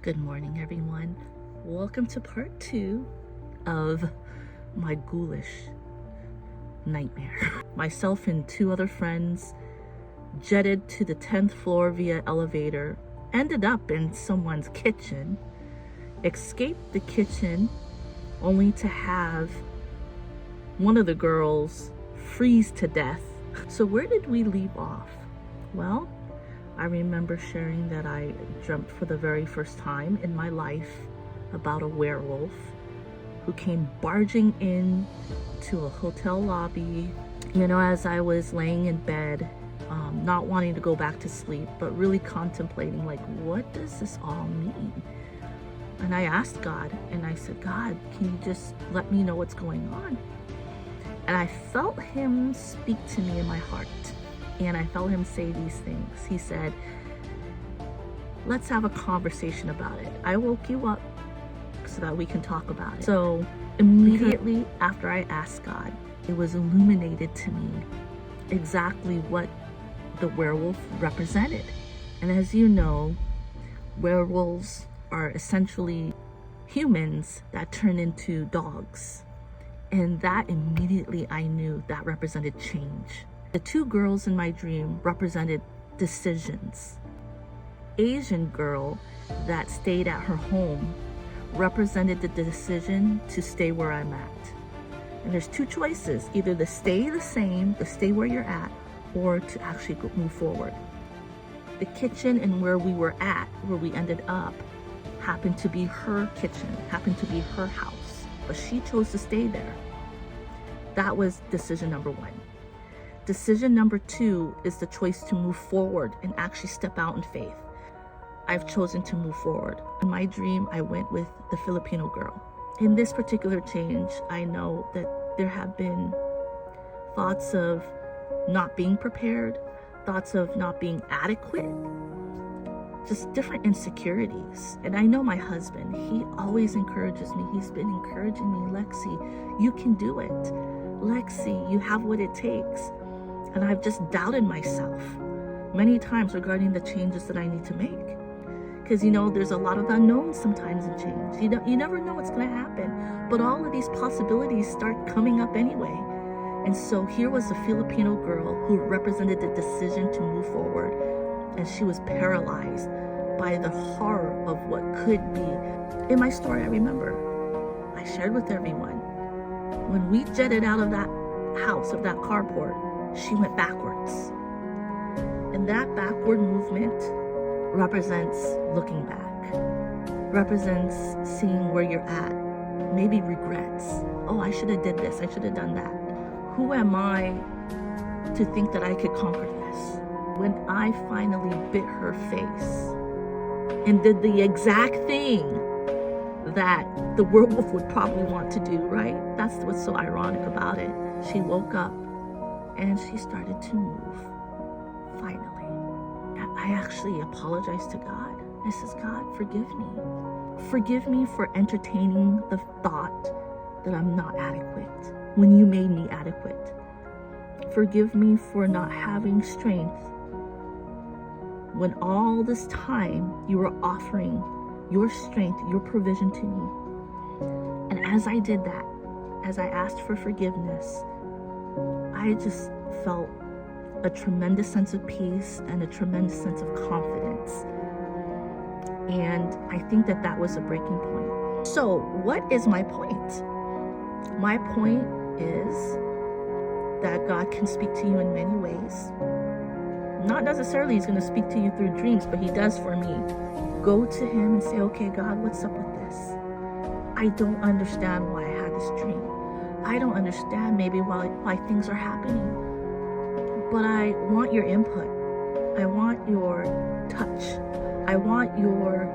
Good morning, everyone. Welcome to part 2 of my ghoulish nightmare. Myself and 2 other friends jetted to the 10th floor via elevator, ended up in someone's kitchen, escaped the kitchen only to have one of the girls freeze to death. So where did we leave off? Well, I remember sharing that I dreamt for the very first time in my life about a werewolf who came barging in to a hotel lobby, as I was laying in bed, not wanting to go back to sleep, but really contemplating, like, what does this all mean? And I asked God, and I said, God, can you just let me know what's going on? And I felt him speak to me in my heart. And I felt him say these things. He said, let's have a conversation about it. I woke you up so that we can talk about it. So immediately after I asked God, it was illuminated to me exactly what the werewolf represented. And as you know, werewolves are essentially humans that turn into dogs. And that immediately I knew that represented change. The 2 girls in my dream represented decisions. Asian girl that stayed at her home represented the decision to stay where I'm at. And there's 2 choices, either to stay the same, to stay where you're at, or to actually move forward. The kitchen and where we were at, where we ended up, happened to be her kitchen, happened to be her house, but she chose to stay there. That was decision number 1. Decision number 2 is the choice to move forward and actually step out in faith. I've chosen to move forward. In my dream, I went with the Filipino girl. In this particular change, I know that there have been thoughts of not being prepared, thoughts of not being adequate, just different insecurities. And I know my husband, he always encourages me. He's been encouraging me, Lexi, you can do it. Lexi, you have what it takes. And I've just doubted myself many times regarding the changes that I need to make. Because, there's a lot of unknowns sometimes in change. You never know what's going to happen. But all of these possibilities start coming up anyway. And so here was a Filipino girl who represented the decision to move forward. And she was paralyzed by the horror of what could be. In my story, I remember, I shared with everyone, when we jetted out of that house, of that carport, she went backwards. And that backward movement represents looking back, represents seeing where you're at, maybe regrets. Oh, I should have did this, I should have done that. Who am I to think that I could conquer this? When I finally bit her face and did the exact thing that the werewolf would probably want to do, right? That's what's so ironic about it. She woke up and she started to move, finally. I actually apologized to God. I says, God, forgive me. Forgive me for entertaining the thought that I'm not adequate when you made me adequate. Forgive me for not having strength when all this time you were offering your strength, your provision to me. And as I did that, as I asked for forgiveness, I just felt a tremendous sense of peace and a tremendous sense of confidence. And I think that that was a breaking point. So what is my point? My point is that God can speak to you in many ways. Not necessarily he's going to speak to you through dreams, but he does for me. Go to him and say, okay, God, what's up with this? I don't understand why I had this dream. I don't understand maybe why things are happening. But I want your input. I want your touch. I want your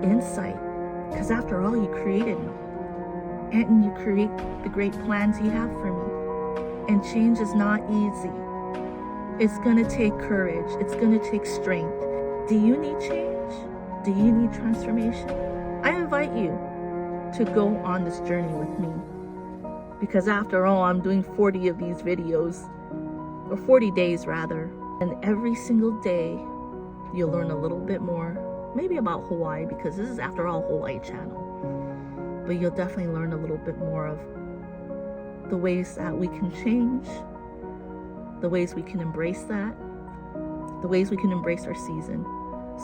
insight. Because after all, you created me. And you create the great plans you have for me. And change is not easy. It's going to take courage. It's going to take strength. Do you need change? Do you need transformation? I invite you to go on this journey with me. Because after all, I'm doing 40 of these videos, or 40 days rather. And every single day, you'll learn a little bit more maybe about Hawaii, because this is, after all, Hawaii Channel. But you'll definitely learn a little bit more of the ways that we can change, the ways we can embrace that, the ways we can embrace our season.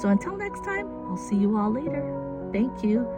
So until next time, I'll see you all later. Thank you.